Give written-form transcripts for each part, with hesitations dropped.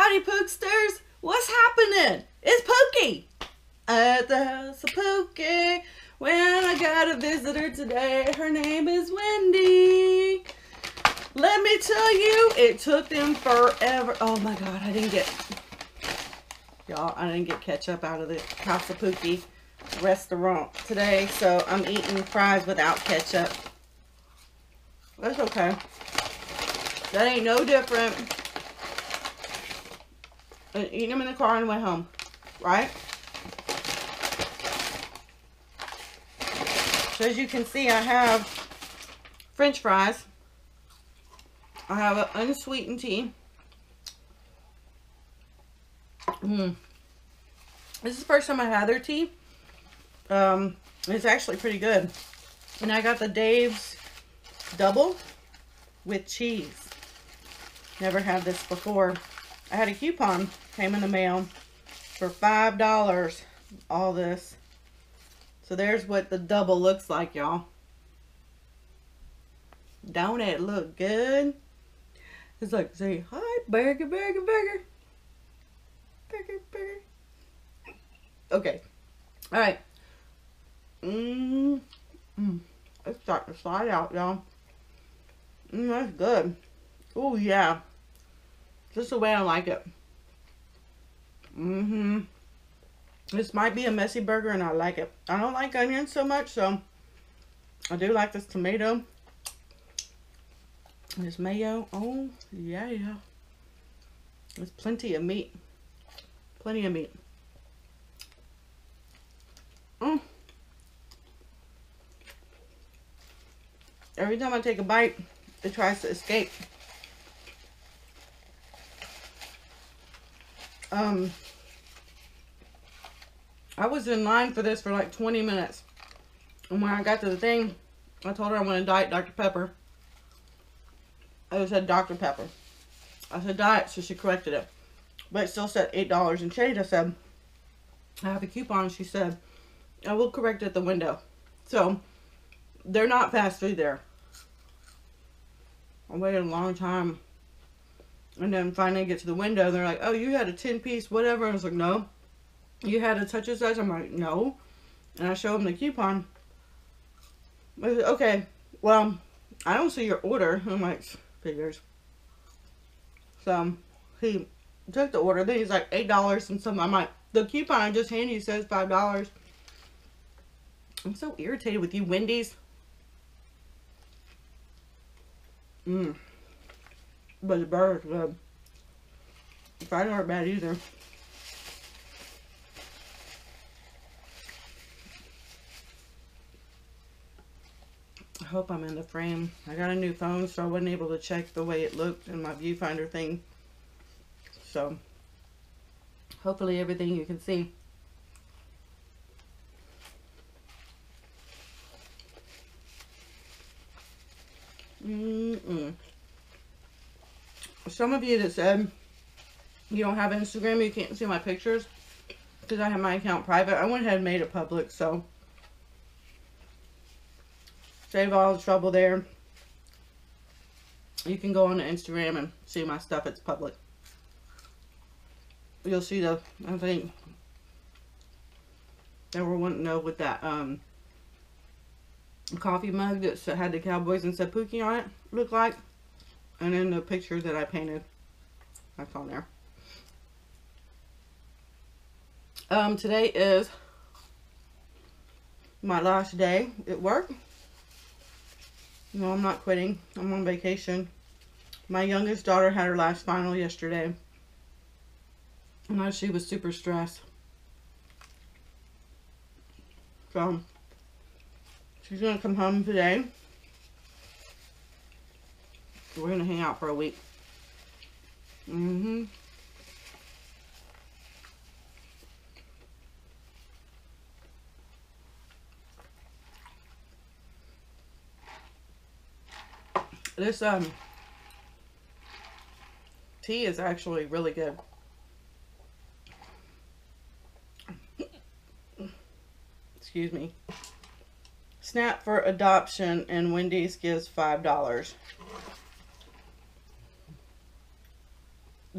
Howdy, Pooksters! What's happening? It's Pookie! At the house of Pookie, when I got a visitor today, her name is Wendy. Let me tell you, it took them forever. Oh my God, I didn't get ketchup out of the House of Pookie restaurant today, so I'm eating fries without ketchup. That's okay. That ain't no different than eating them in the car on the way home, right? So as you can see, I have French fries. I have an unsweetened tea. This is the first time I had their tea. It's actually pretty good. And I got the Dave's double with cheese. Never had this before. I had a coupon, came in the mail for $5, all this. So there's what the double looks like, y'all. Don't it look good? It's like, say, hi, burger, burger, burger. Burger, burger. Okay. All right. It's starting to slide out, y'all. That's good. Oh, yeah. Just the way I like it. This might be a messy burger, and I like it. I don't like onions so much, so I do like this tomato. This mayo. Oh, yeah. There's plenty of meat. Plenty of meat. Every time I take a bite, it tries to escape. I was in line for this for like 20 minutes. And when I got to the thing, I told her I wanted Diet Dr. Pepper. I just said Dr. Pepper. I said Diet, so she corrected it. But it still said $8 and change. I said, I have a coupon. She said, I will correct it at the window. So, they're not fast food there. I waited a long time. And then finally get to the window. They're like, oh, you had a 10-piece, whatever. I was like, no. You had a such and such? I'm like, no. And I show them the coupon. I said, okay, well, I don't see your order. I'm like, figures. So, he took the order. Then he's like, $8 and something. I'm like, the coupon I just handed you says $5. I'm so irritated with you, Wendy's. But the burger's good. The fries aren't bad either. I hope I'm in the frame. I got a new phone, so I wasn't able to check the way it looked in my viewfinder thing. So, hopefully everything you can see. Some of you that said you don't have Instagram, you can't see my pictures because I have my account private. I went ahead and made it public, so save all the trouble there. You can go on to Instagram and see my stuff. It's public. You'll see the, I think they were wanting to know what that coffee mug that had the Cowboys and said Pookie on it looked like. And then the picture that I painted, that's on there. Today is my last day at work. No, I'm not quitting. I'm on vacation. My youngest daughter had her last final yesterday. And she was super stressed. So, she's going to come home today. We're going to hang out for a week. This tea is actually really good. Excuse me. Snap for adoption, and Wendy's gives $5.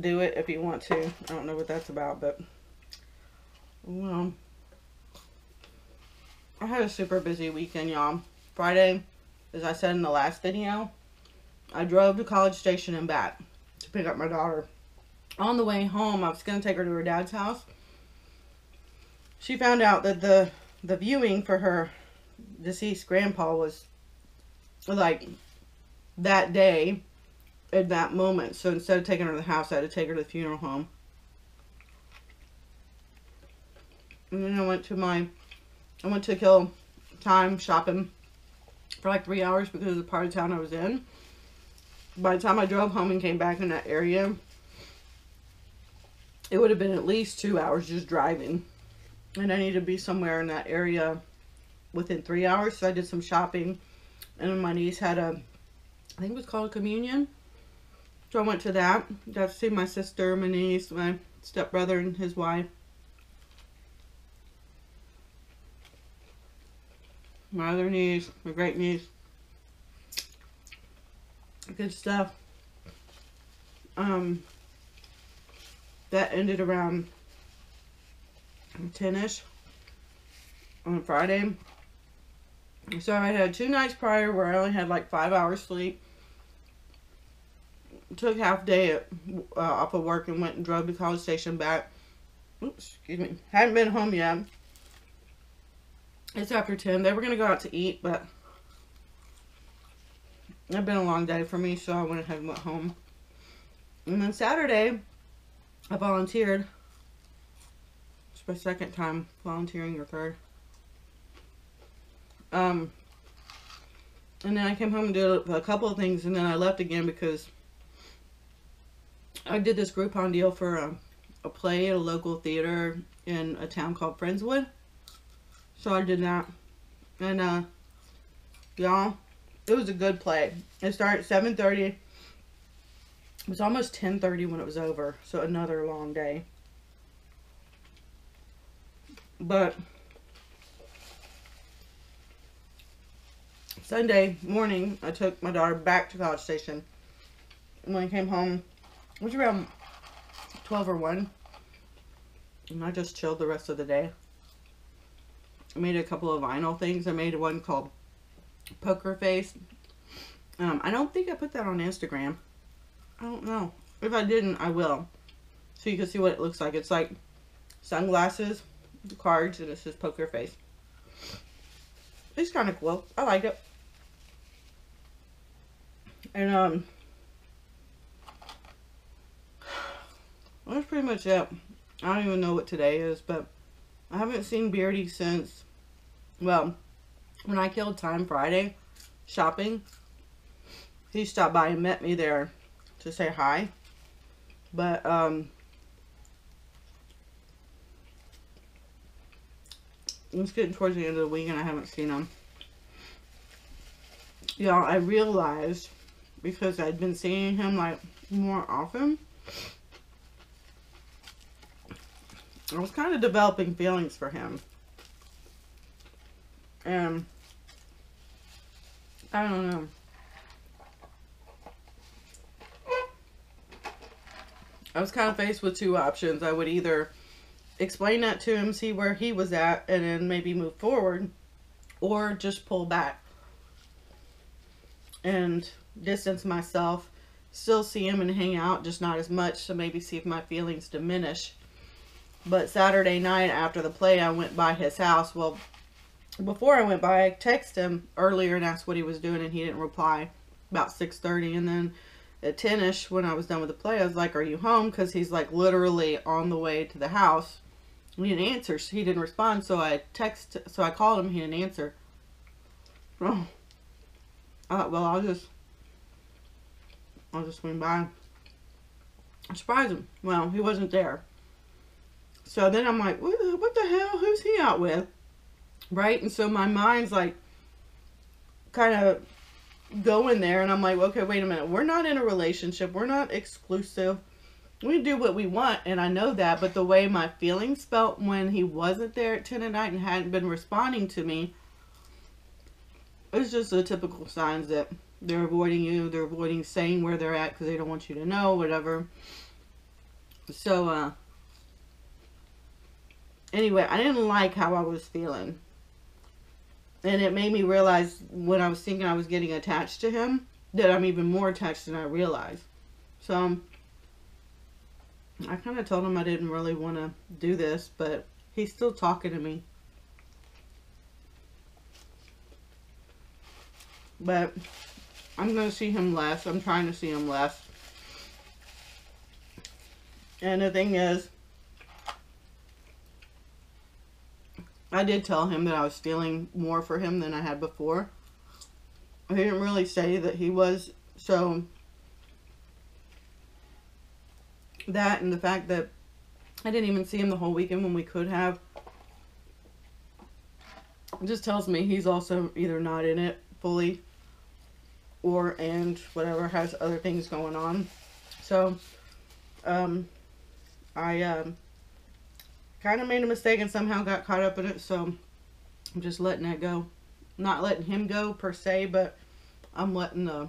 do it if you want to. I don't know what that's about, but well, I had a super busy weekend, y'all. Friday, as I said in the last video, I drove to College Station and back to pick up my daughter. On the way home, I was going to take her to her dad's house. She found out that the viewing for her deceased grandpa was like that day at that moment. So instead of taking her to the house, I had to take her to the funeral home. And then I went to kill time shopping for like 3 hours because of the part of town I was in. By the time I drove home and came back in that area, it would have been at least 2 hours just driving. And I needed to be somewhere in that area within 3 hours. So I did some shopping. And then my niece had I think it was called a communion. So I went to that. Got to see my sister, my niece, my stepbrother and his wife. My other niece, my great niece. Good stuff. That ended around 10-ish on Friday. So I had 2 nights prior where I only had like 5 hours sleep. Took half day off of work and went and drove to College Station back. Oops, excuse me. Hadn't been home yet. It's after 10. They were going to go out to eat, but it's been a long day for me, so I went ahead and went home. And then Saturday, I volunteered. It's my second time volunteering, or third. And then I came home and did a couple of things, and then I left again because I did this Groupon deal for a play at a local theater in a town called Friendswood. So I did that. And, y'all, it was a good play. It started at 7:30. It was almost 10:30 when it was over. So another long day. But Sunday morning, I took my daughter back to College Station. And when I came home, it was around 12 or 1. And I just chilled the rest of the day. I made a couple of vinyl things. I made one called Poker Face. I don't think I put that on Instagram. I don't know. If I didn't, I will. So you can see what it looks like. It's like sunglasses, the cards, and it says Poker Face. It's kind of cool. I like it. And, that's pretty much it. I don't even know what today is, but I haven't seen Beardy since, well, when I killed time Friday shopping. He stopped by and met me there to say hi. But, it's getting towards the end of the week and I haven't seen him. Y'all, I realized, because I'd been seeing him, like, more often, I was kind of developing feelings for him. And I don't know. I was kind of faced with 2 options. I would either explain that to him, see where he was at, and then maybe move forward, or just pull back and distance myself, still see him and hang out, just not as much, so maybe see if my feelings diminish. But Saturday night after the play, I went by his house. Well, before I went by, I texted him earlier and asked what he was doing, and he didn't reply. About 6:30, and then at 10-ish, when I was done with the play, I was like, "Are you home?" Because he's like literally on the way to the house. And he didn't answer. He didn't respond, so I called him. He didn't answer. Oh, I thought, well, I'll just swing by. I surprised him. Well, he wasn't there. So then I'm like, what the hell? Who's he out with? Right? And so my mind's like kind of going there. And I'm like, okay, wait a minute. We're not in a relationship. We're not exclusive. We do what we want. And I know that. But the way my feelings felt when he wasn't there at 10 at night and hadn't been responding to me, it's just the typical signs that they're avoiding you. They're avoiding saying where they're at because they don't want you to know, whatever. So, anyway, I didn't like how I was feeling. And it made me realize when I was thinking I was getting attached to him, that I'm even more attached than I realized. So, I kind of told him I didn't really want to do this, but he's still talking to me. But I'm going to see him less. I'm trying to see him less. And the thing is, I did tell him that I was feeling more for him than I had before. He didn't really say that he was, so that and the fact that I didn't even see him the whole weekend when we could have, just tells me he's also either not in it fully or and whatever, has other things going on. So I kind of made a mistake and somehow got caught up in it, so I'm just letting that go. Not letting him go per se, but I'm letting the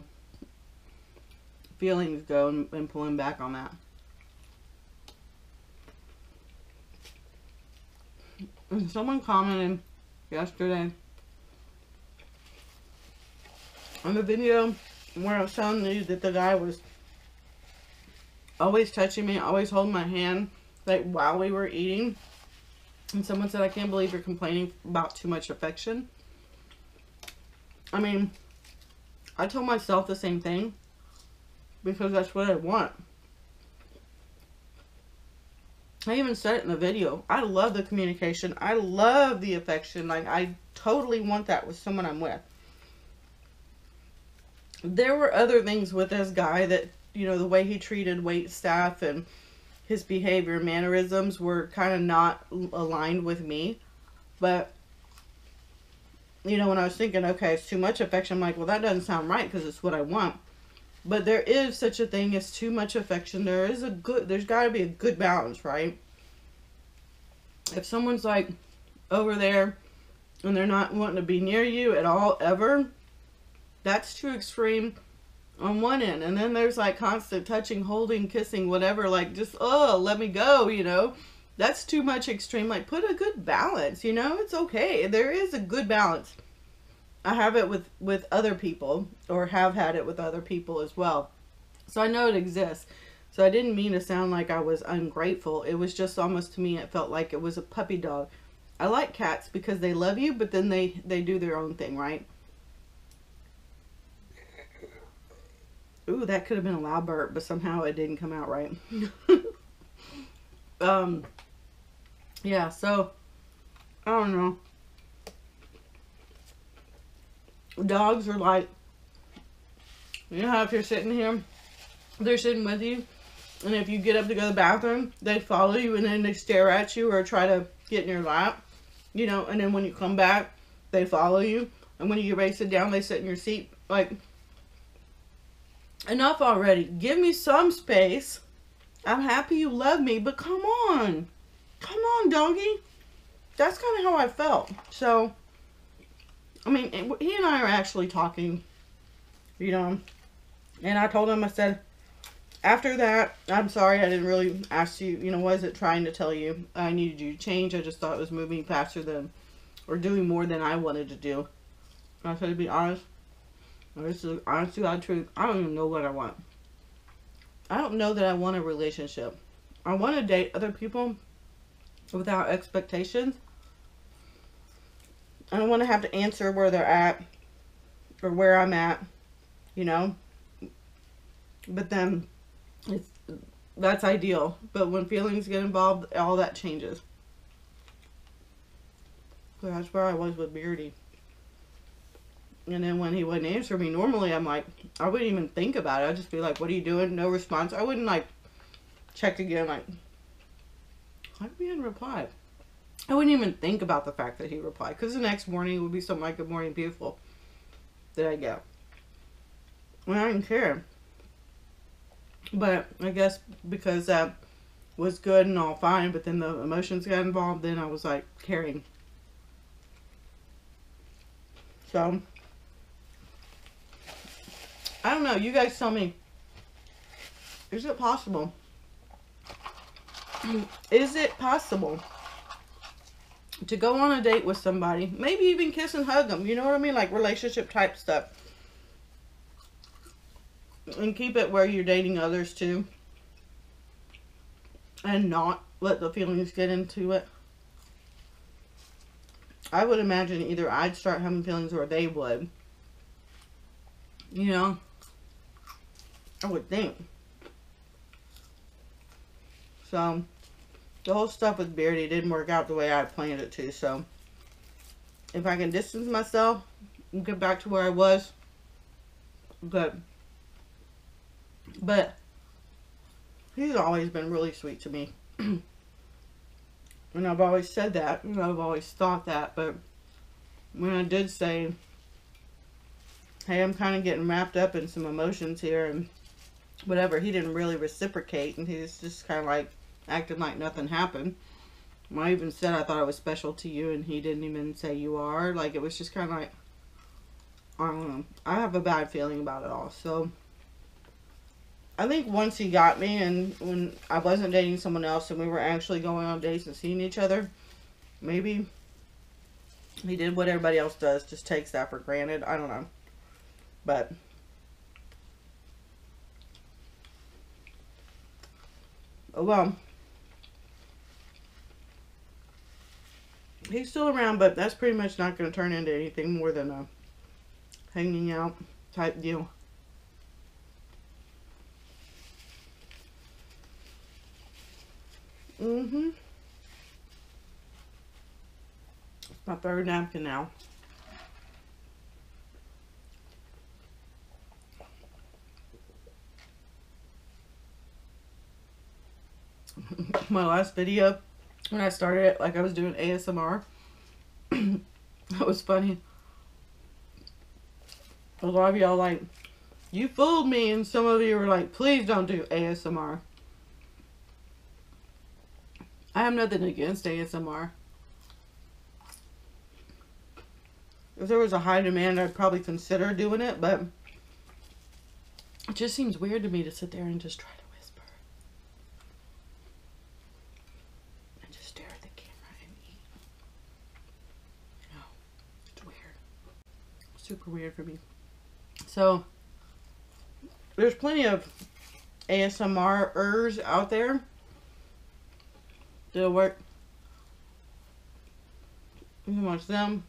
feelings go and pulling back on that. And someone commented yesterday on the video where I was telling you that the guy was always touching me, always holding my hand, like while we were eating. And someone said, I can't believe you're complaining about too much affection. I mean, I told myself the same thing because that's what I want. I even said it in the video. I love the communication. I love the affection. Like, I totally want that with someone I'm with. There were other things with this guy that, you know, the way he treated wait staff and his behavior, mannerisms were kind of not aligned with me. But, you know, when I was thinking, okay, it's too much affection, I'm like, well, that doesn't sound right because it's what I want. But there is such a thing as too much affection. There's got to be a good balance, right? If someone's like over there and they're not wanting to be near you at all, ever, that's too extreme on one end. And then there's like constant touching, holding, kissing, whatever, like just, oh, let me go, you know. That's too much extreme. Like, put a good balance, you know. It's okay. There is a good balance. I have it with other people, or have had it with other people as well. So I know it exists. So I didn't mean to sound like I was ungrateful. It was just almost, to me, it felt like it was a puppy dog. I like cats because they love you, but then they do their own thing, right? Ooh, that could have been a loud burp, but somehow it didn't come out right. Yeah, so, I don't know. Dogs are like, you know how if you're sitting here, they're sitting with you, and if you get up to go to the bathroom, they follow you, and then they stare at you or try to get in your lap, you know, and then when you come back, they follow you, and when you get ready to sit down, they sit in your seat. Like, enough already. Give me some space. I'm happy you love me, but come on. Come on, doggy. That's kind of how I felt. So, I mean, he and I are actually talking, you know, and I told him, I said, after that, I'm sorry I didn't really ask you, you know, was it trying to tell you I needed you to change? I just thought it was moving faster than, or doing more than I wanted to do. And I said, to be honest, this is honest to God truth, I don't even know what I want. I don't know that I want a relationship. I want to date other people without expectations. I don't want to have to answer where they're at or where I'm at, you know. But then that's ideal. But when feelings get involved, all that changes. So that's where I was with Beardy. And then when he wouldn't answer me, normally I'm like, I wouldn't even think about it. I'd just be like, what are you doing? No response. I wouldn't like check again, like, why did he didn't reply? I wouldn't even think about the fact that he replied, because the next morning it would be something like, good morning, beautiful, that I get. Well, I didn't care. But I guess because that was good and all fine, but then the emotions got involved, then I was like caring. So, I don't know. You guys tell me, is it possible Is it possible to go on a date with somebody, maybe even kiss and hug them, you know what I mean, like relationship type stuff, and keep it where you're dating others too, and not let the feelings get into it? I would imagine either I'd start having feelings or they would. You know? I would think. So, the whole stuff with Beardy didn't work out the way I planned it to. So, if I can distance myself and get back to where I was, good. But, he's always been really sweet to me. And I've always said that, and I've always thought that, but when I did say, hey, I'm kind of getting wrapped up in some emotions here, and whatever, he didn't really reciprocate, and he was just kind of like, acting like nothing happened. When I even said I thought I was special to you, and he didn't even say you are, like, it was just kind of like, I don't know, I have a bad feeling about it all, so I think once he got me, and when I wasn't dating someone else and we were actually going on dates and seeing each other, maybe he did what everybody else does, just takes that for granted. I don't know. But oh well. He's still around, but that's pretty much not going to turn into anything more than a hanging out type deal. My third napkin now. My last video, when I started it, like I was doing ASMR, that was funny. A lot of y'all like, you fooled me, and some of you were like, please don't do ASMR. I have nothing against ASMR. If there was a high demand, I'd probably consider doing it, but it just seems weird to me to sit there and just try to whisper. And just stare at the camera and eat. You know, it's weird. Super weird for me. So, there's plenty of ASMRers out there that'll work. You can watch them.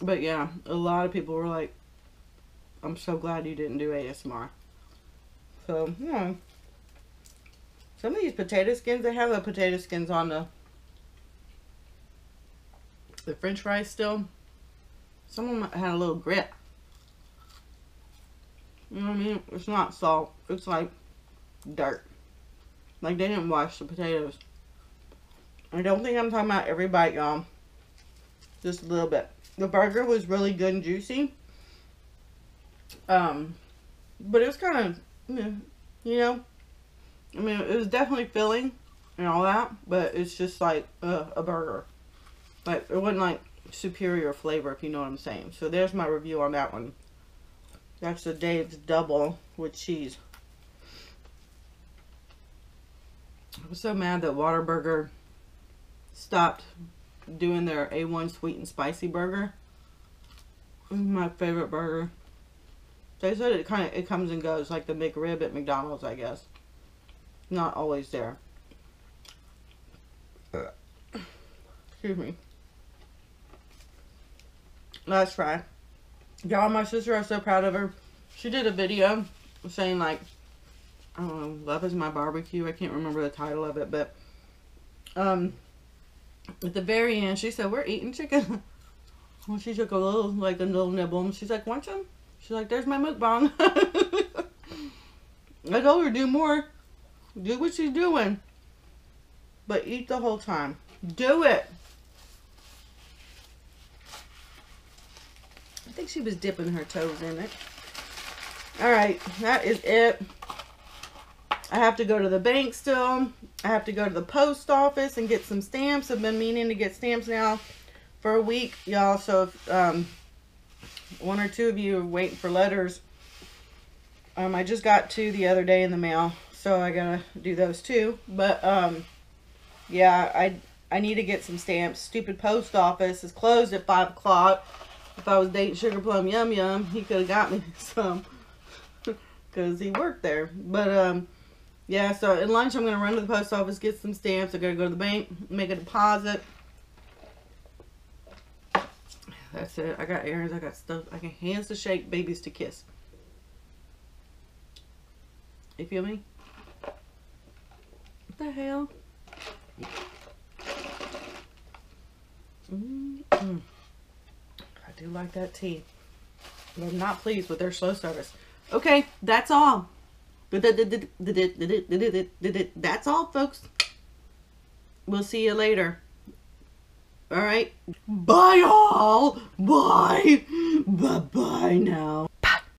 But yeah, a lot of people were like, I'm so glad you didn't do ASMR. So, yeah. Some of these potato skins, they have the potato skins on the french fries still. Some of them had a little grit. You know what I mean? It's not salt. It's like dirt. Like they didn't wash the potatoes. I don't think I'm talking about every bite, y'all. Just a little bit. The burger was really good and juicy. But it was kind of, you know. I mean, it was definitely filling and all that. But it's just like a burger. Like, it wasn't like superior flavor, if you know what I'm saying. So there's my review on that one. That's the Dave's Double with cheese. I was so mad that Whataburger stopped doing their A1 sweet and spicy burger. It was my favorite burger. They said it comes and goes, like the McRib at McDonald's, I guess. Not always there. Excuse me. Let's try. Y'all, my sister, I'm so proud of her. She did a video saying, like, I don't know, love is my barbecue. I can't remember the title of it, but at the very end, she said, we're eating chicken. Well, she took a little nibble, and she's like, want some? She's like, there's my mukbang. I told her, do more. Do what she's doing. But eat the whole time. Do it. I think she was dipping her toes in it. Alright, that is it. I have to go to the bank still. I have to go to the post office and get some stamps. I've been meaning to get stamps now for a week, y'all. So if one or two of you are waiting for letters. I just got 2 the other day in the mail, so I gotta do those too. But yeah, I need to get some stamps. Stupid post office is closed at 5 o'clock. If I was dating Sugar Plum Yum Yum, he could have got me some because he worked there. But yeah, so at lunch I'm gonna run to the post office, get some stamps. I gotta go to the bank, make a deposit. That's it. I got errands. I got stuff. I got hands to shake, babies to kiss. You feel me? What the hell? I do like that tea. But I'm not pleased with their slow service. Okay, that's all. That's all, folks. We'll see you later. All right. Bye, all. Bye. Bye-bye now.